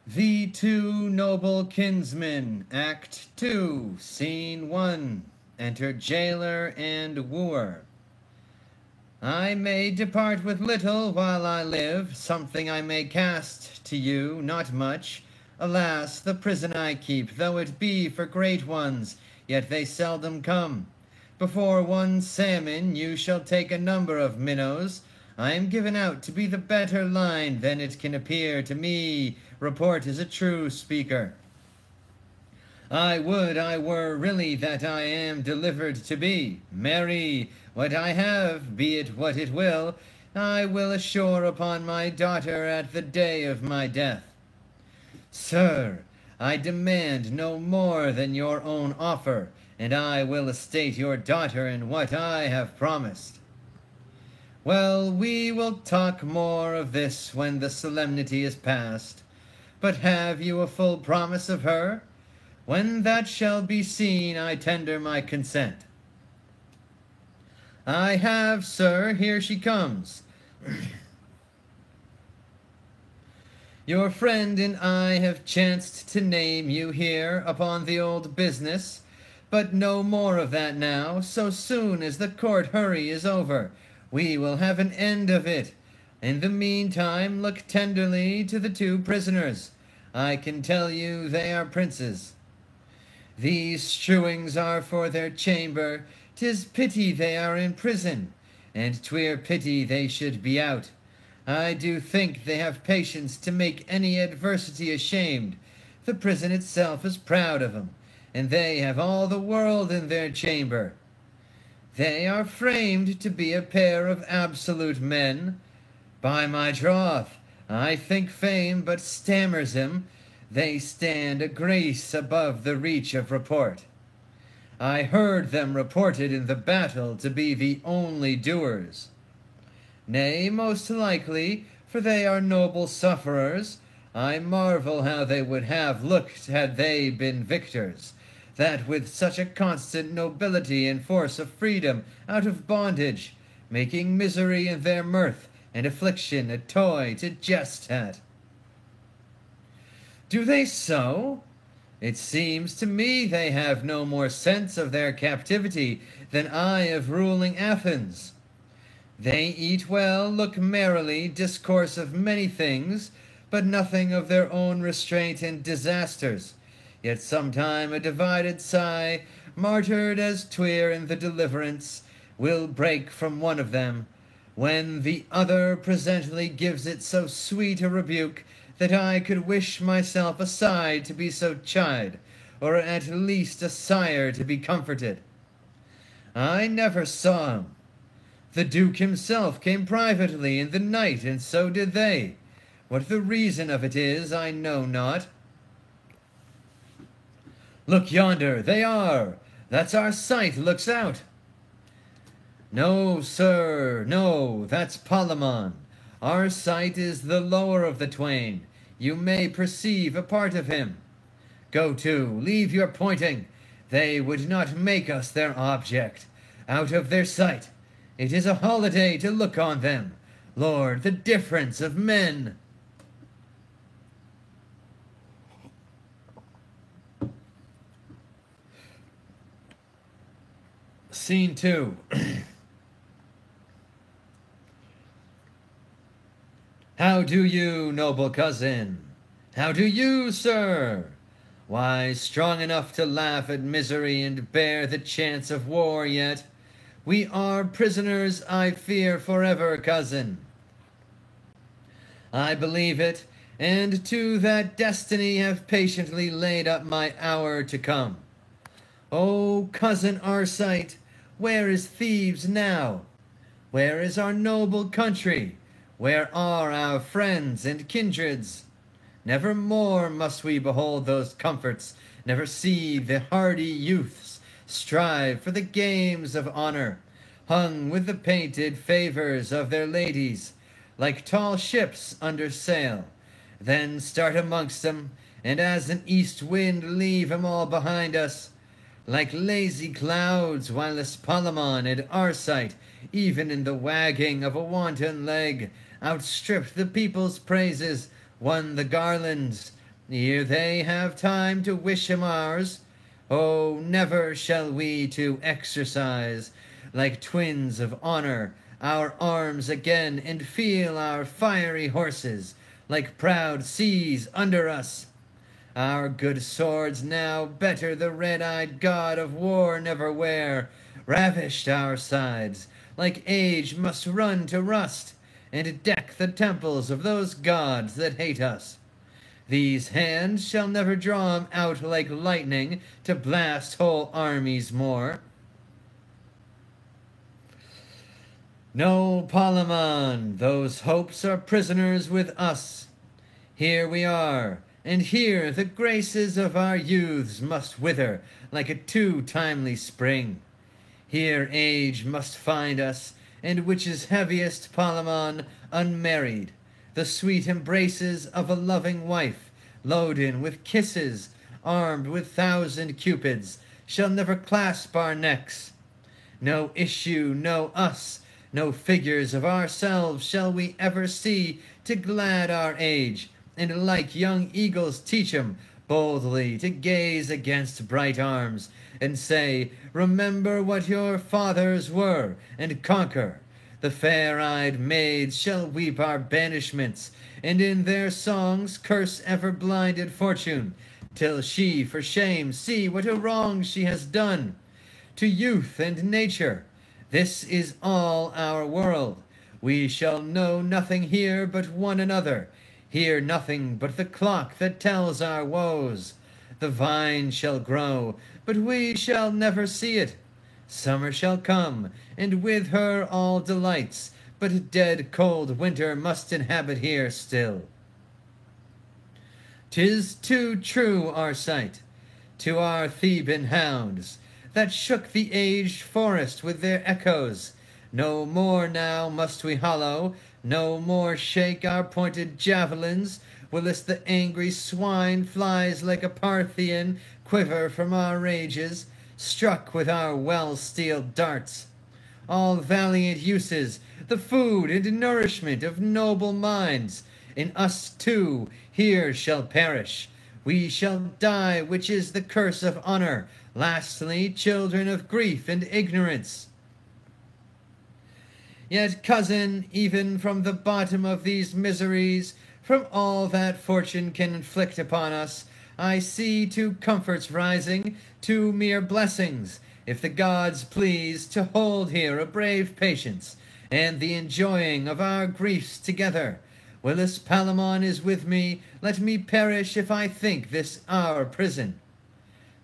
The Two Noble Kinsmen, Act 2, Scene 1. Enter jailer and wooer. I may depart with little while I live, something I may cast to you, not much. Alas, the prison I keep, though it be for great ones, yet they seldom come. Before one salmon you shall take a number of minnows. I am given out to be the better line than it can appear to me. Report is a true speaker. I would I were really that I am delivered to be. Marry, what I have, be it what it will, I will assure upon my daughter at the day of my death. Sir, I demand no more than your own offer, and I will estate your daughter in what I have promised. Well, we will talk more of this when the solemnity is past. But have you a full promise of her? When that shall be seen, I tender my consent. I have, sir, here she comes. Your friend and I have chanced to name you here upon the old business, but no more of that now. So soon as the court hurry is over, we will have an end of it. In the meantime, look tenderly to the two prisoners. I can tell you they are princes. These strewings are for their chamber. 'Tis pity they are in prison, and 'twere pity they should be out. I do think they have patience to make any adversity ashamed. The prison itself is proud of 'em, and they have all the world in their chamber. They are framed to be a pair of absolute men. By my troth, I think fame but stammers him. They stand a grace above the reach of report. I heard them reported in the battle to be the only doers. Nay, most likely, for they are noble sufferers. I marvel how they would have looked had they been victors, that with such a constant nobility and force of freedom out of bondage, making misery in their mirth, and affliction a toy to jest at. Do they so? It seems to me they have no more sense of their captivity than I of ruling Athens. They eat well, look merrily, discourse of many things, but nothing of their own restraint and disasters. Yet sometime a divided sigh, martyred as 'twere in the deliverance, will break from one of them, when the other presently gives it so sweet a rebuke that I could wish myself aside to be so chid, or at least a sire to be comforted. I never saw him. The Duke himself came privately in the night, and so did they. What the reason of it is, I know not. Look yonder, they are. That's our sight looks out. No, sir, no, that's Palamon. Our sight is the lower of the twain. You may perceive a part of him. Go to, leave your pointing. They would not make us their object. Out of their sight. It is a holiday to look on them. Lord, the difference of men! Scene 2. How do you, noble cousin? How do you, sir? Why, strong enough to laugh at misery and bear the chance of war yet. We are prisoners, I fear, forever, cousin. I believe it, and to that destiny have patiently laid up my hour to come. O cousin Arcite, where is Thebes now? Where is our noble country? Where are our friends and kindreds? Never more must we behold those comforts, never see the hardy youths strive for the games of honor, hung with the painted favors of their ladies, like tall ships under sail, then start amongst them, and as an east wind leave 'em all behind us, like lazy clouds, whilst Palamon and Arcite, even in the wagging of a wanton leg, outstripped the people's praises, won the garlands, ere they have time to wish him ours. Oh, never shall we to exercise, like twins of honor, our arms again, and feel our fiery horses, like proud seas under us. Our good swords now better the red-eyed god of war never wear, ravished our sides, like age must run to rust, and deck the temples of those gods that hate us. These hands shall never draw 'em out like lightning to blast whole armies more. No, Palamon, those hopes are prisoners with us. Here we are, and here the graces of our youths must wither like a too timely spring. Here age must find us, and which is heaviest, Palamon, unmarried, the sweet embraces of a loving wife, loaded with kisses, armed with 1,000 cupids, shall never clasp our necks. No issue, no us, no figures of ourselves shall we ever see to glad our age, and like young eagles teach 'em boldly to gaze against bright arms, and say, remember what your fathers were, and conquer. The fair-eyed maids shall weep our banishments, and in their songs curse ever blinded fortune, till she for shame see what a wrong she has done to youth and nature. This is all our world. We shall know nothing here but one another, hear nothing but the clock that tells our woes. The vine shall grow, but we shall never see it. Summer shall come, and with her all delights, but dead cold winter must inhabit here still. 'Tis too true our sight, to our Theban hounds, that shook the aged forest with their echoes. No more now must we hollow, no more shake our pointed javelins, whilst the angry swine flies like a Parthian quiver from our rages, struck with our well-steeled darts. All valiant uses, the food and nourishment of noble minds, in us too here shall perish. We shall die, which is the curse of honor, lastly, children of grief and ignorance. Yet, cousin, even from the bottom of these miseries, from all that fortune can inflict upon us, I see two comforts rising, two mere blessings, if the gods please to hold here a brave patience, and the enjoying of our griefs together. Whilst Palamon is with me, let me perish if I think this our prison.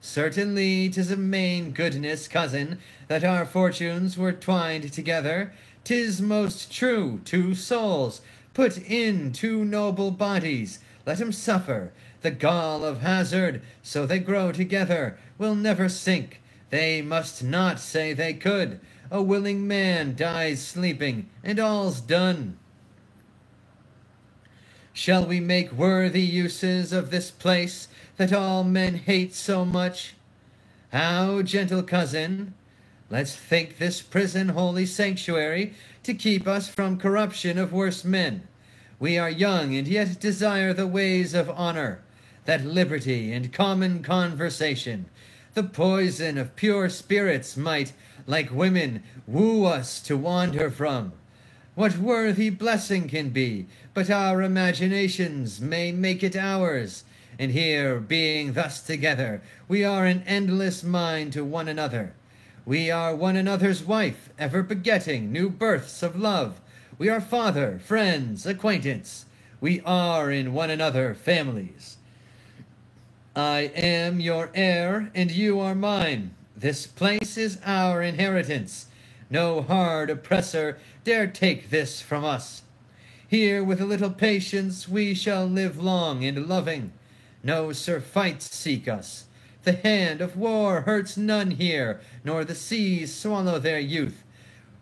Certainly 'tis a main goodness, cousin, that our fortunes were twined together. 'Tis most true, two souls put in two noble bodies, let 'em suffer the gall of hazard, so they grow together, will never sink. They must not say they could. A willing man dies sleeping, and all's done. Shall we make worthy uses of this place that all men hate so much? How, gentle cousin? Let's think this prison holy sanctuary to keep us from corruption of worse men. We are young, and yet desire the ways of honor, that liberty and common conversation, the poison of pure spirits might, like women, woo us to wander from. What worthy blessing can be, but our imaginations may make it ours, and here, being thus together, we are an endless mind to one another. We are one another's wife, ever begetting new births of love. We are father, friends, acquaintance. We are in one another families. I am your heir, and you are mine. This place is our inheritance. No hard oppressor dare take this from us. Here, with a little patience, we shall live long and loving. No surfights seek us. The hand of war hurts none here, nor the seas swallow their youth.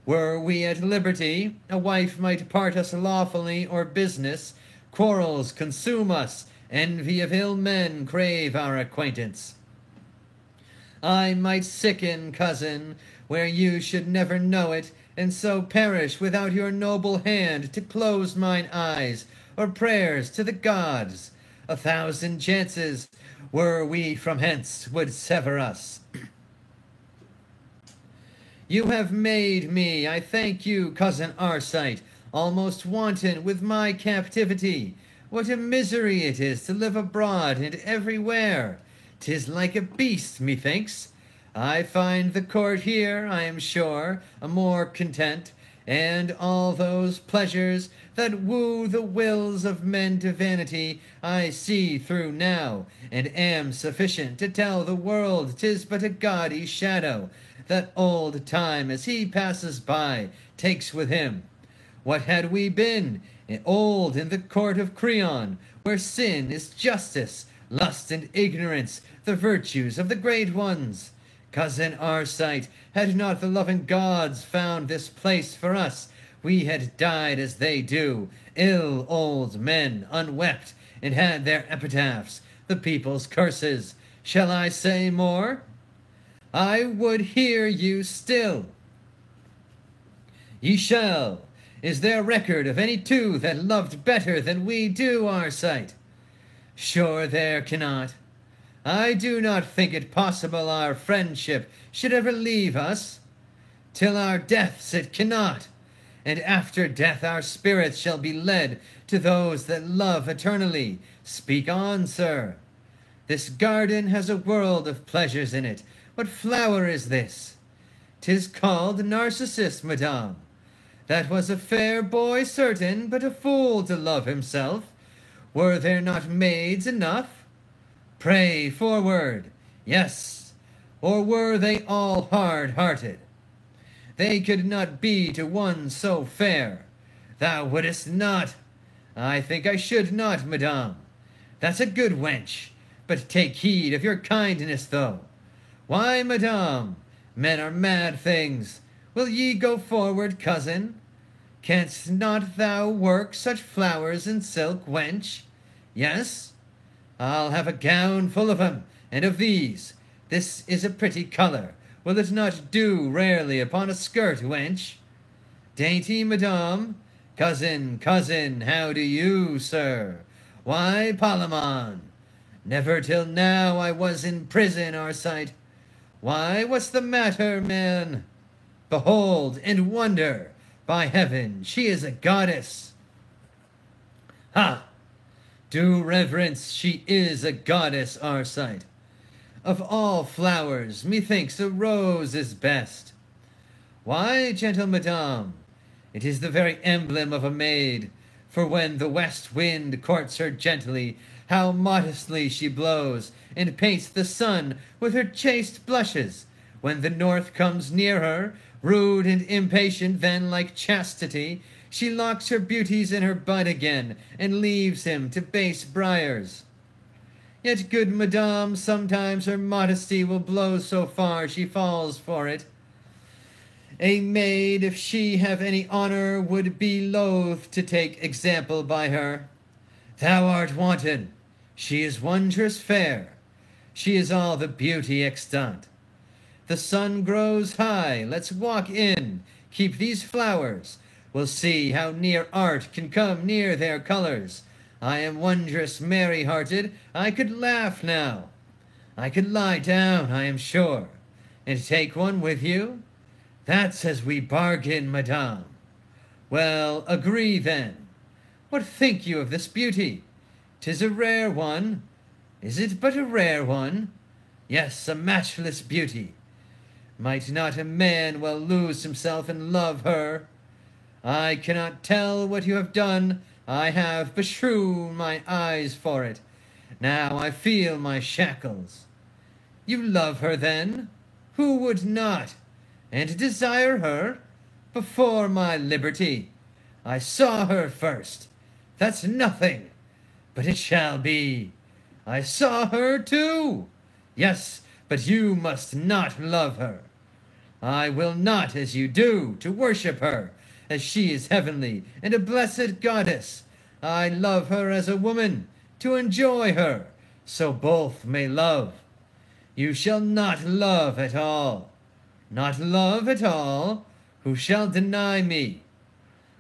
Were we at liberty, a wife might part us lawfully or business. Quarrels consume us, envy of ill men crave our acquaintance. I might sicken, cousin, where you should never know it, and so perish without your noble hand to close mine eyes, or prayers to the gods. 1,000 chances, were we from hence, would sever us. You have made me, I thank you, cousin Arcite, almost wanton with my captivity. What a misery it is to live abroad and everywhere! 'Tis like a beast, methinks. I find the court here, I am sure, a more content, and all those pleasures that woo the wills of men to vanity I see through now, and am sufficient to tell the world 'tis but a gaudy shadow that old time as he passes by takes with him. What had we been old in the court of Creon, where sin is justice, lust and ignorance the virtues of the great ones? Cousin Arcite, had not the loving gods found this place for us, we had died as they do, ill old men, unwept, and had their epitaphs, the people's curses. Shall I say more? I would hear you still. Ye shall. Is there record of any two that loved better than we do, Arcite? Sure there cannot. I do not think it possible our friendship should ever leave us. Till our deaths it cannot, and after death our spirits shall be led to those that love eternally. Speak on, sir. This garden has a world of pleasures in it. What flower is this? 'Tis called Narcissus, madame. That was a fair boy, certain, but a fool to love himself. Were there not maids enough? Pray, forward. Yes, or were they all hard-hearted? They could not be to one so fair. Thou wouldest not. I think I should not, madame. That's a good wench, but take heed of your kindness, though. Why, madame, men are mad things. Will ye go forward, cousin? Canst not thou work such flowers in silk, wench? Yes? I'll have a gown full of 'em, and of these. This is a pretty colour. Will it not do rarely upon a skirt, wench? Dainty, madame? Cousin, cousin, how do you, sir? Why, Palamon, never till now I was in prison, Arcite. Why, what's the matter, man? Behold and wonder. By heaven, she is a goddess. Ha! Do reverence, she is a goddess, Arcite. Of all flowers, methinks a rose is best. Why, gentle madame, it is the very emblem of a maid, for when the west wind courts her gently, how modestly she blows, and paints the sun with her chaste blushes. When the north comes near her, rude and impatient, then, like chastity, she locks her beauties in her bud again, and leaves him to base briars. Yet, good madame, sometimes her modesty will blow so far she falls for it. A maid, if she have any honour, would be loath to take example by her. Thou art wanton. She is wondrous fair. She is all the beauty extant. The sun grows high. Let's walk in. Keep these flowers. We'll see how near art can come near their colours. I am wondrous merry-hearted. I could laugh now. I could lie down, I am sure, and take one with you. That's as we bargain, madame. Well, agree then. What think you of this beauty? 'Tis a rare one. Is it but a rare one? Yes, a matchless beauty. Might not a man well lose himself and love her? I cannot tell what you have done. I have beshrewn my eyes for it. Now I feel my shackles. You love her, then? Who would not? And desire her? Before my liberty. I saw her first. That's nothing. But it shall be. I saw her too. Yes, but you must not love her. I will not, as you do, to worship her, as she is heavenly and a blessed goddess. I love her as a woman, to enjoy her, so both may love. You shall not love at all. Not love at all? Who shall deny me?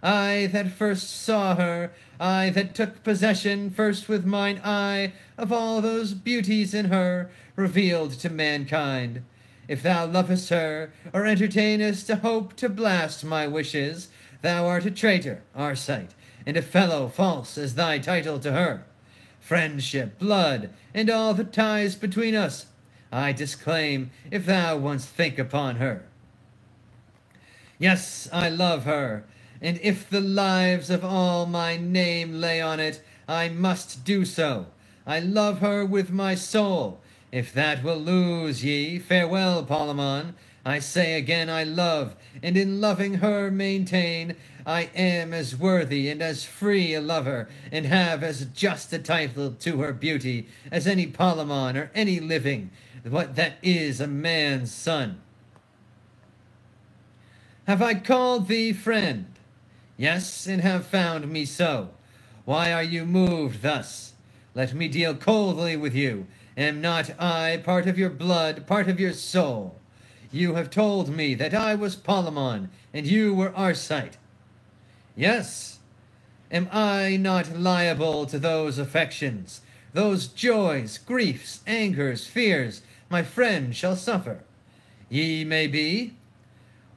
I that first saw her, I that took possession first with mine eye of all those beauties in her revealed to mankind. If thou lovest her, or entertainest a hope to blast my wishes, thou art a traitor, Arcite, and a fellow false as thy title to her. Friendship, blood, and all the ties between us, I disclaim, if thou once think upon her. Yes, I love her, and if the lives of all my name lay on it, I must do so. I love her with my soul. If that will lose ye, farewell, Palamon. I say again I love, and in loving her maintain I am as worthy and as free a lover, and have as just a title to her beauty as any Palamon or any living, what that is a man's son. Have I called thee friend? Yes, and have found me so. Why are you moved thus? Let me deal coldly with you. Am not I part of your blood, part of your soul? You have told me that I was Palamon, and you were Arcite. Yes. Am I not liable to those affections, those joys, griefs, angers, fears my friend shall suffer? Ye may be.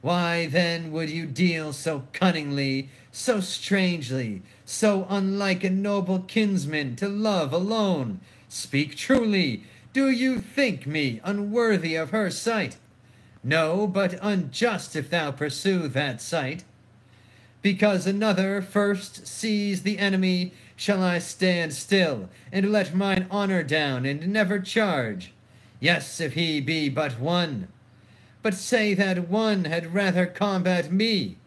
Why then would you deal so cunningly, so strangely, so unlike a noble kinsman to love alone? Speak truly. Do you think me unworthy of her sight? No, but unjust if thou pursue that sight. Because another first sees the enemy, shall I stand still, and let mine honor down, and never charge? Yes, if he be but one. But say that one had rather combat me.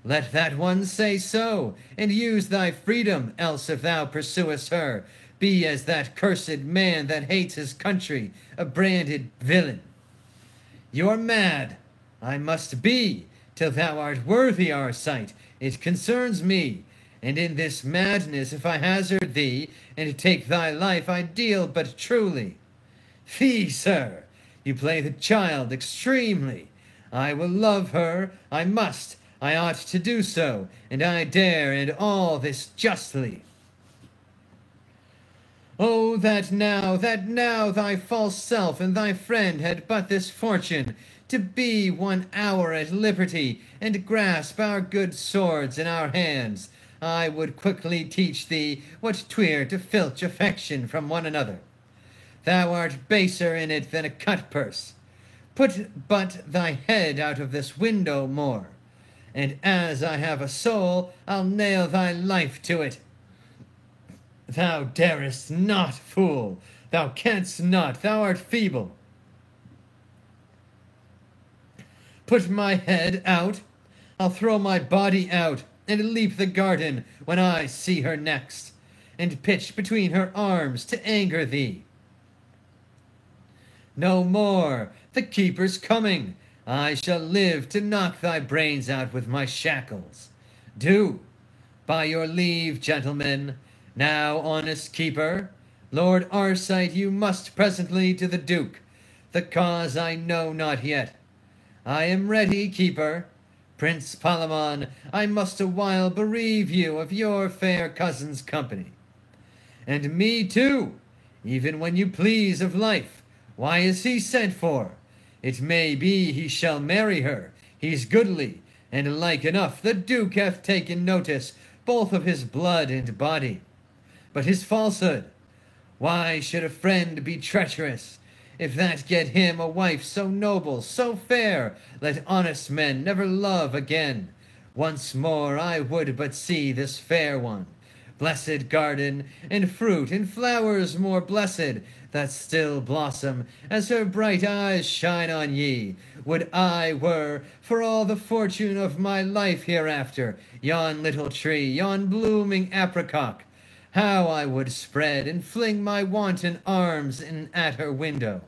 Let that one say so, and use thy freedom, else if thou pursuest her, be as that cursed man that hates his country, a branded villain. You are mad. I must be, till thou art worthy our sight. It concerns me, and in this madness, if I hazard thee, and take thy life, I deal but truly. Fie, sir, you play the child extremely. I will love her, I must, I ought to do so, and I dare, and all this justly. Oh, that now thy false self and thy friend had but this fortune, to be 1 hour at liberty, and grasp our good swords in our hands, I would quickly teach thee what 'twere to filch affection from one another. Thou art baser in it than a cut-purse. Put but thy head out of this window more, and as I have a soul, I'll nail thy life to it. Thou darest not, fool. Thou canst not. Thou art feeble. Put my head out. I'll throw my body out, and leap the garden when I see her next, and pitch between her arms to anger thee. No more. The keeper's coming. I shall live to knock thy brains out with my shackles. Do. By your leave, gentlemen. Now, honest keeper, Lord Arcite, you must presently to the Duke. The cause I know not yet. I am ready, keeper. Prince Palamon, I must a while bereave you of your fair cousin's company. And me too, even when you please of life. Why is he sent for? It may be he shall marry her. He's goodly, and like enough the Duke hath taken notice both of his blood and body. But his falsehood, why should a friend be treacherous? If that get him a wife so noble, so fair, let honest men never love again. Once more I would but see this fair one. Blessed garden, and fruit and flowers more blessed, that still blossom, as her bright eyes shine on ye, would I were, for all the fortune of my life hereafter, yon little tree, yon blooming apricot. How I would spread and fling my wanton arms in at her window.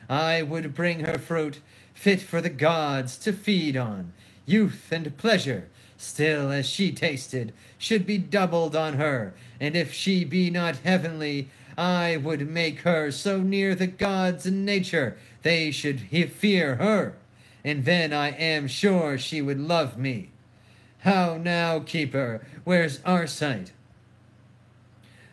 I would bring her fruit, fit for the gods to feed on. Youth and pleasure, still as she tasted, should be doubled on her, and if she be not heavenly, I would make her so near the gods in nature, they should fear her, and then I am sure she would love me. How now, keeper, where's Arcite?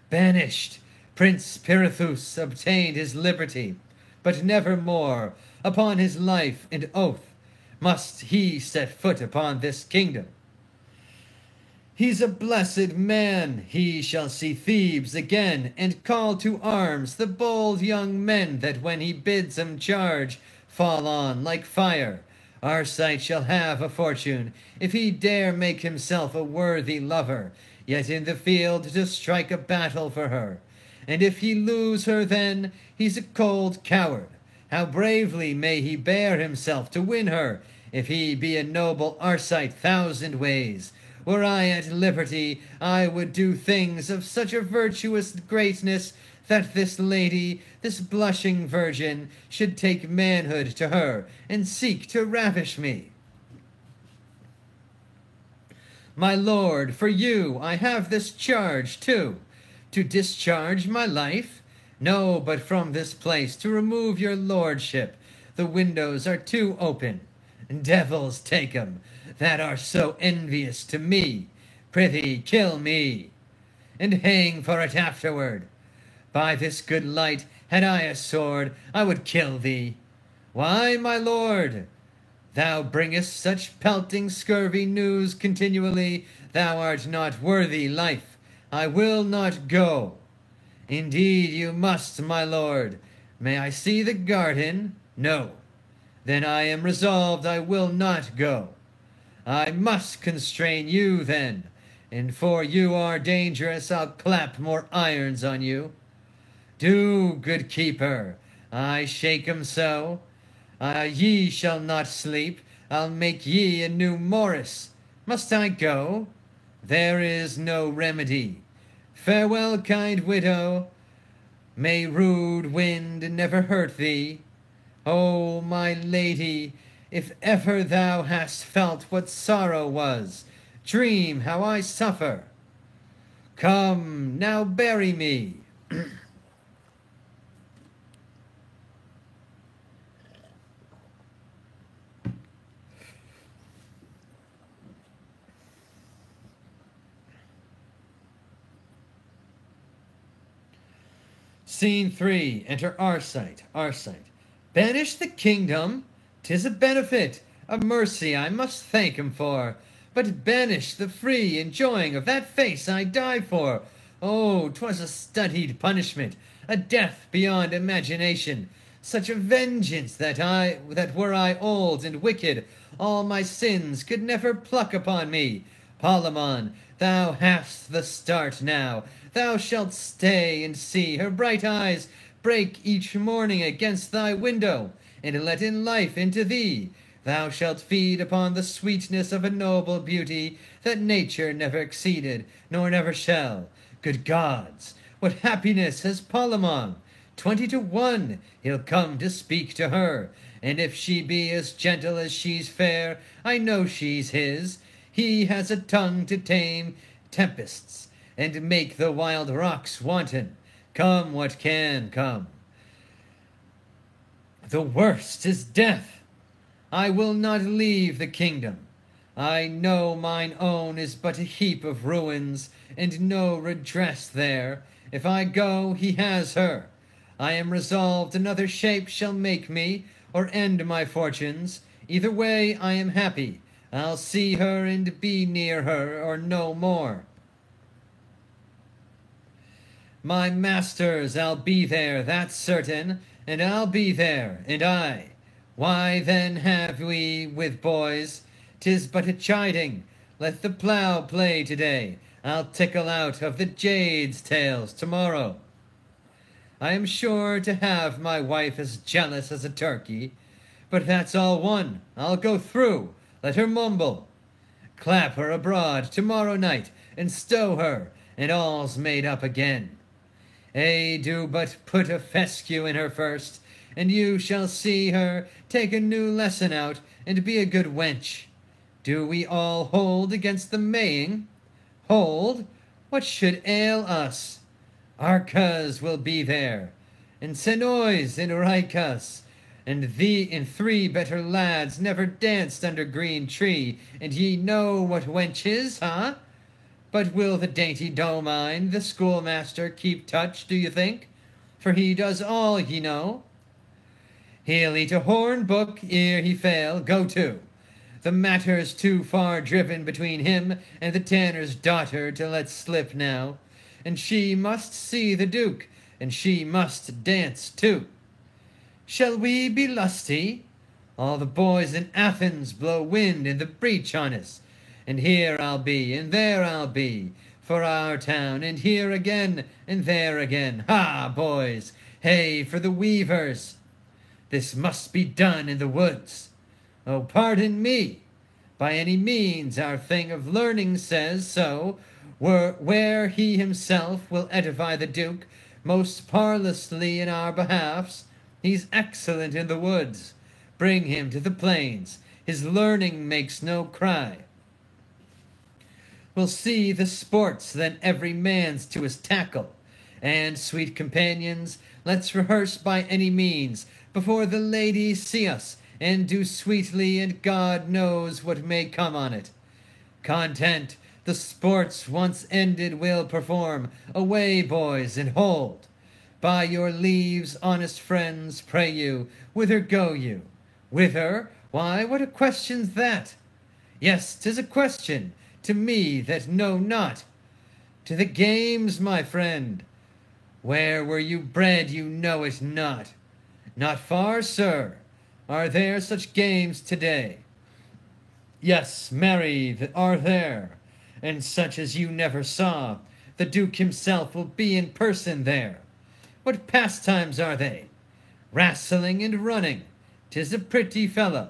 Banished, Prince Pirithous obtained his liberty, but never more, upon his life and oath, must he set foot upon this kingdom. He's a blessed man. He shall see Thebes again, and call to arms the bold young men that when he bids 'em charge, fall on like fire. Arcite shall have a fortune, if he dare make himself a worthy lover, yet in the field to strike a battle for her. And if he lose her then, he's a cold coward. How bravely may he bear himself to win her, if he be a noble Arcite 1,000 ways. Were I at liberty, I would do things of such a virtuous greatness that this lady, this blushing virgin, should take manhood to her and seek to ravish me. My lord, for you I have this charge too, to discharge my life? No, but from this place to remove your lordship. The windows are too open. Devils take 'em, that are so envious to me. Prithee, kill me, and hang for it afterward. By this good light, had I a sword, I would kill thee. Why, my lord, thou bringest such pelting scurvy news continually, thou art not worthy life. I will not go. Indeed you must, my lord. May I see the garden? No. Then I am resolved I will not go. I must constrain you then, and for you are dangerous, I'll clap more irons on you. Do, good keeper, I shake 'em so. Ye shall not sleep, I'll make ye a new Morris. Must I go? There is no remedy. Farewell, kind widow, may rude wind never hurt thee. O my lady, if ever thou hast felt what sorrow was, dream how I suffer. Come, now bury me. Scene 3. Enter Arcite. Arcite. Banish the kingdom? 'Tis a benefit, a mercy I must thank him for. But banish the free enjoying of that face I die for. Oh, 'twas a studied punishment, a death beyond imagination. Such a vengeance that were I old and wicked, all my sins could never pluck upon me. Palamon, thou hast the start now. Thou shalt stay and see her bright eyes break each morning against thy window, and let in life into thee. Thou shalt feed upon the sweetness of a noble beauty that nature never exceeded, nor never shall. Good gods, what happiness has Palamon! 20 to 1 he'll come to speak to her, and if she be as gentle as she's fair, I know she's his. He has a tongue to tame tempests, and make the wild rocks wanton. Come what can come. The worst is death. I will not leave the kingdom. I know mine own is but a heap of ruins, and no redress there. If I go, he has her. I am resolved another shape shall make me, or end my fortunes. Either way I am happy. I'll see her and be near her, or no more. My masters, I'll be there, that's certain, and I'll be there, and I. Why then have we with boys? 'Tis but a chiding. Let the plough play today. I'll tickle out of the jade's tails tomorrow. I am sure to have my wife as jealous as a turkey, but that's all one. I'll go through. Let her mumble. Clap her abroad tomorrow night, and stow her, and all's made up again. Do but put a fescue in her first, and you shall see her take a new lesson out, and be a good wench. Do we all hold against the maying? Hold? What should ail us? Arcas will be there, and Senois and Ricas, and thee and 3 better lads never danced under green tree, and ye know what wench is, huh? But will the dainty Domine, the schoolmaster, keep touch, do you think? For he does all, ye know. He'll eat a horn book ere he fail, go to. The matter's too far driven between him and the tanner's daughter to let slip now. And she must see the Duke, and she must dance too. Shall we be lusty? All the boys in Athens blow wind in the breach on us. And here I'll be, and there I'll be, for our town, and here again, and there again. Ha, boys! Hey for the weavers! This must be done in the woods. Oh, pardon me. By any means our thing of learning says so, where he himself will edify the Duke most parlously in our behalfs. He's excellent in the woods. Bring him to the plains. His learning makes no cry. We'll see the sports, then every man's to his tackle. And, sweet companions, let's rehearse by any means, before the ladies see us, and do sweetly, and God knows what may come on it. Content, the sports once ended we'll perform. Away, boys, and hold. By your leaves, honest friends, pray you, whither go you? Whither? Why, what a question's that? Yes, 'tis a question, to me that know not. To the games, my friend. Where were you bred, you know it not. Not far, sir. Are there such games today? Yes, marry, are there, and such as you never saw. The Duke himself will be in person there. What pastimes are they? Wrastling and running. 'Tis a pretty fellow.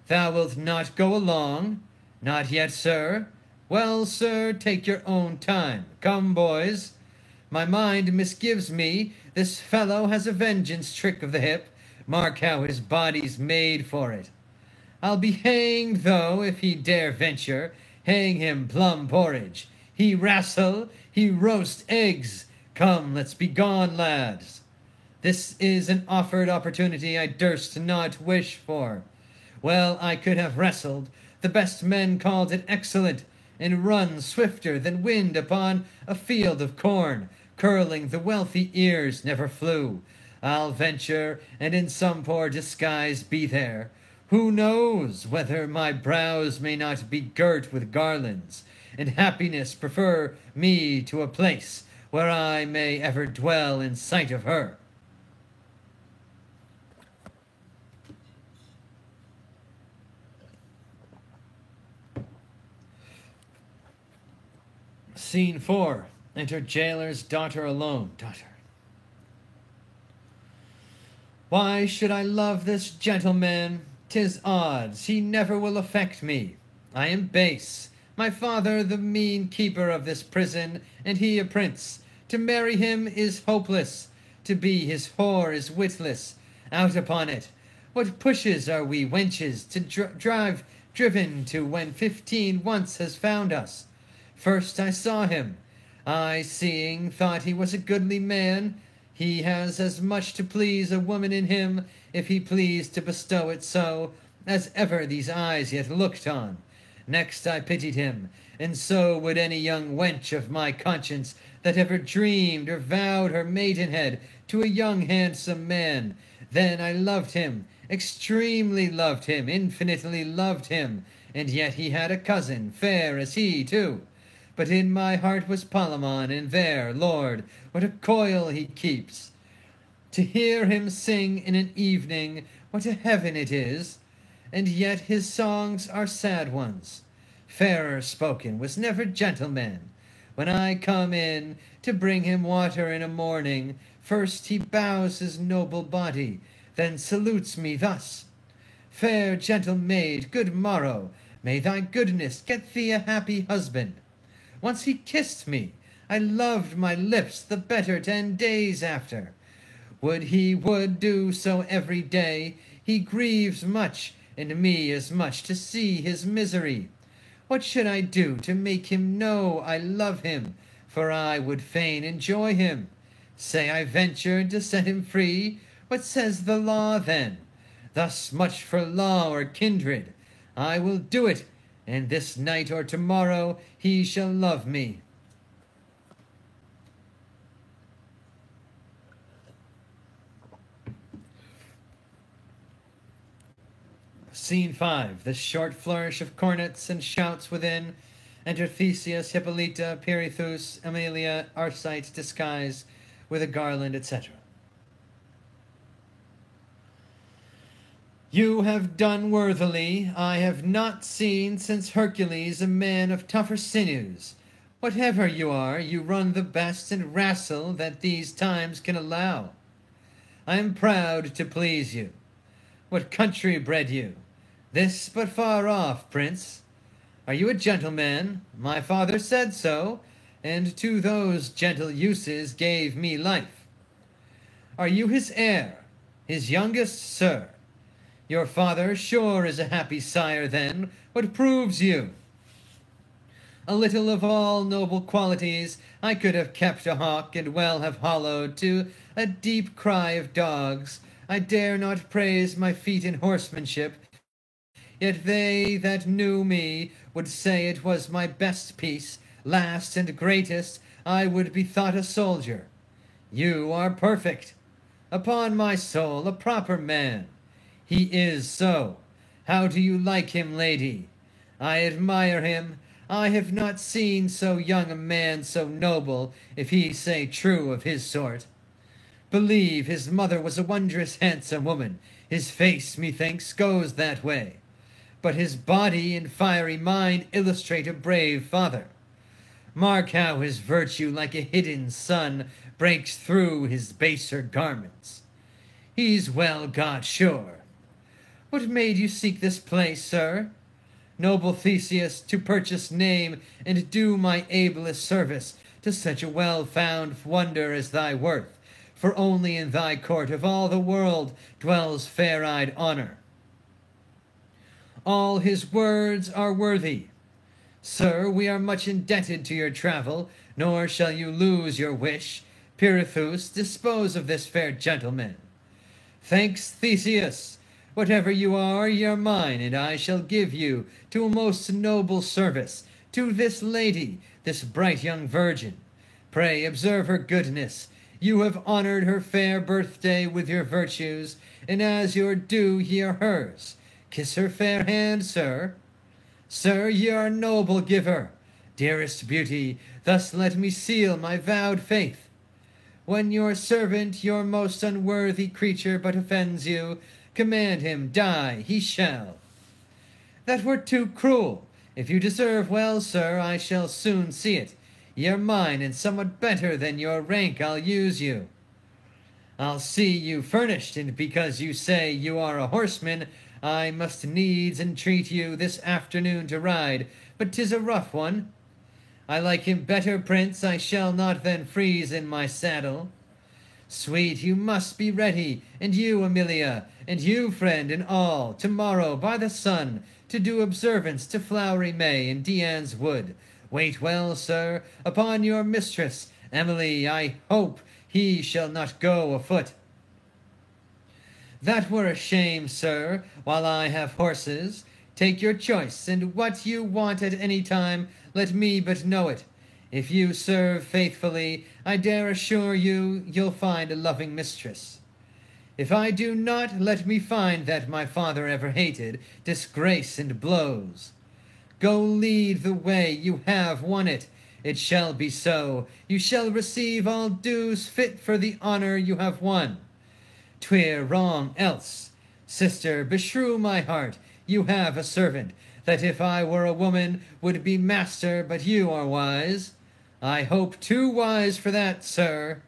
Thou wilt not go along? Not yet, sir. Well, sir, take your own time. Come, boys. My mind misgives me. This fellow has a vengeance trick of the hip. Mark how his body's made for it. I'll be hanged, though, if he dare venture. Hang him plum porridge. He wrastle, he roast eggs. Come, let's be gone, lads. This is an offered opportunity I durst not wish for. Well, I could have wrestled. The best men called it excellent, and run swifter than wind upon a field of corn. Curling the wealthy ears never flew. I'll venture, and in some poor disguise be there. Who knows whether my brows may not be girt with garlands, and happiness prefer me to a place where I may ever dwell in sight of her. Scene 4. Enter Jailer's daughter alone. Daughter. Why should I love this gentleman? 'Tis odds, he never will affect me. I am base, my father the mean keeper of this prison, and he a prince. To marry him is hopeless, to be his whore is witless. Out upon it. What pushes are we wenches to driven to when 15 once has found us? First I saw him. I, seeing, thought he was a goodly man. He has as much to please a woman in him, if he pleased to bestow it so, as ever these eyes yet looked on. Next I pitied him, and so would any young wench of my conscience that ever dreamed or vowed her maidenhead to a young handsome man. Then I loved him, extremely loved him, infinitely loved him, and yet he had a cousin, fair as he too. But in my heart was Palamon, and there, Lord, what a coil he keeps! To hear him sing in an evening, what a heaven it is! And yet his songs are sad ones. Fairer spoken was never gentleman. When I come in to bring him water in a morning, first he bows his noble body, then salutes me thus. Fair gentle maid, good morrow, may thy goodness get thee a happy husband. Once he kissed me. I loved my lips the better 10 days after. Would he would do so every day. He grieves much, and me as much, to see his misery. What should I do to make him know I love him? For I would fain enjoy him. Say I ventured to set him free. What says the law then? Thus much for law or kindred. I will do it, and this night or tomorrow he shall love me. Scene 5. The short flourish of cornets and shouts within. Enter Theseus, Hippolyta, Pirithous, Emilia, Arcite, disguised with a garland, etc. You have done worthily. I have not seen since Hercules a man of tougher sinews. Whatever you are, you run the best and wrestle that these times can allow. I am proud to please you. What country bred you? This but far off, prince. Are you a gentleman? My father said so, and to those gentle uses gave me life. Are you his heir, his youngest, sir? Your father sure is a happy sire then. What proves you? A little of all noble qualities I could have kept a hawk, and well have hollowed to a deep cry of dogs. I dare not praise my feat in horsemanship, yet they that knew me would say it was my best piece, last and greatest. I would be thought a soldier. You are perfect. Upon my soul, a proper man. He is so. How do you like him, lady? I admire him. I have not seen so young a man so noble, if he say true of his sort. Believe his mother was a wondrous handsome woman. His face, methinks, goes that way. But his body and fiery mind illustrate a brave father. Mark how his virtue like a hidden sun breaks through his baser garments. He's well got, sure. What made you seek this place, sir? Noble Theseus, to purchase name and do my ablest service to such a well-found wonder as thy worth, for only in thy court of all the world dwells fair-eyed honor. All his words are worthy. Sir, we are much indebted to your travel, nor shall you lose your wish. Pirithous, dispose of this fair gentleman. Thanks, Theseus. Whatever you are mine, and I shall give you to a most noble service, to this lady, this bright young virgin. Pray observe her goodness. You have honored her fair birthday with your virtues, and as your due ye are hers. Kiss her fair hand, sir. Sir, ye are a noble giver. Dearest beauty, thus let me seal my vowed faith. When your servant, your most unworthy creature, but offends you, command him, die, he shall. That were too cruel. If you deserve well, sir, I shall soon see it. Ye are mine, and somewhat better than your rank I'll use you. I'll see you furnished, and because you say you are a horseman, I must needs entreat you this afternoon to ride, but 'tis a rough one. I like him better, prince, I shall not then freeze in my saddle. Sweet, you must be ready, and you, Emilia, and you, friend, and all, tomorrow by the sun, to do observance to flowery May in Dian's wood. Wait well, sir, upon your mistress, Emily. I hope he shall not go afoot. That were a shame, sir, while I have horses. Take your choice, and what you want at any time, let me but know it. If you serve faithfully, I dare assure you you'll find a loving mistress. If I do not, let me find that my father ever hated, disgrace and blows. Go lead the way, you have won it. It shall be so. You shall receive all dues fit for the honor you have won. 'Twere wrong else. Sister, beshrew my heart, you have a servant, that if I were a woman would be master, but you are wise. I hope too wise for that, sir.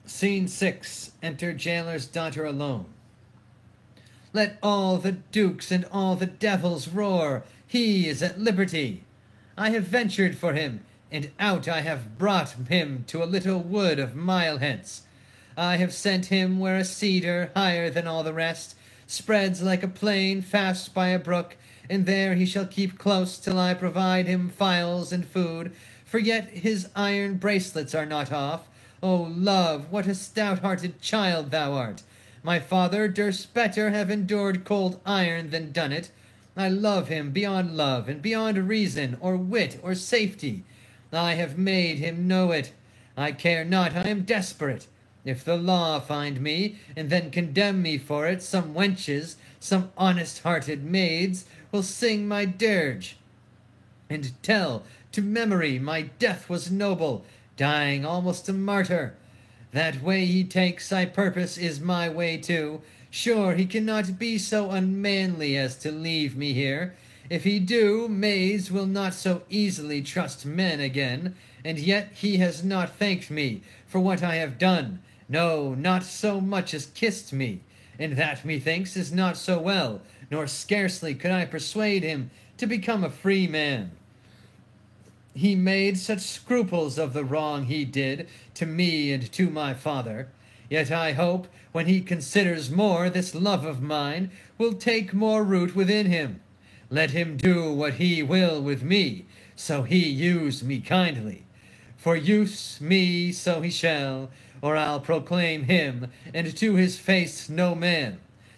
Scene 6. Enter Jailer's daughter alone. Let all the dukes and all the devils roar. He is at liberty. I have ventured for him, and out I have brought him to a little wood of mile hence. I have sent him where a cedar, higher than all the rest, spreads like a plain fast by a brook, and there he shall keep close till I provide him files and food, for yet his iron bracelets are not off. O love, what a stout-hearted child thou art! My father durst better have endured cold iron than done it. I love him beyond love, and beyond reason, or wit, or safety. I have made him know it. I care not, I am desperate. If the law find me, and then condemn me for it, some wenches, some honest-hearted maids, will sing my dirge, and tell to memory my death was noble, dying almost a martyr. That way he takes, I purpose, is my way too. Sure he cannot be so unmanly as to leave me here. If he do, maids will not so easily trust men again, and yet he has not thanked me for what I have done, no, not so much as kissed me, and that, methinks, is not so well, nor scarcely could I persuade him to become a free man. He made such scruples of the wrong he did to me and to my father. Yet I hope, when he considers more, this love of mine will take more root within him. Let him do what he will with me, so he use me kindly. For use me so he shall, or I'll proclaim him, and to his face no man.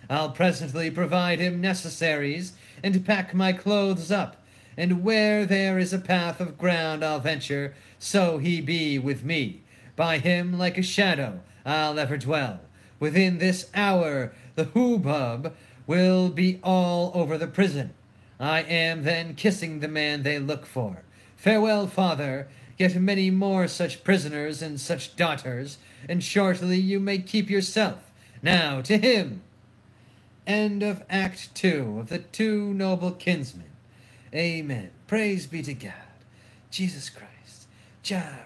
I'll presently provide him necessaries, and pack my clothes up, and where there is a path of ground I'll venture, so he be with me. By him like a shadow I'll ever dwell. Within this hour the hubbub will be all over the prison. I am then kissing the man they look for. Farewell, father. Get many more such prisoners and such daughters, and shortly you may keep yourself. Now to him. End of Act 2 of The Two Noble Kinsmen. Amen. Praise be to God. Jesus Christ. Jah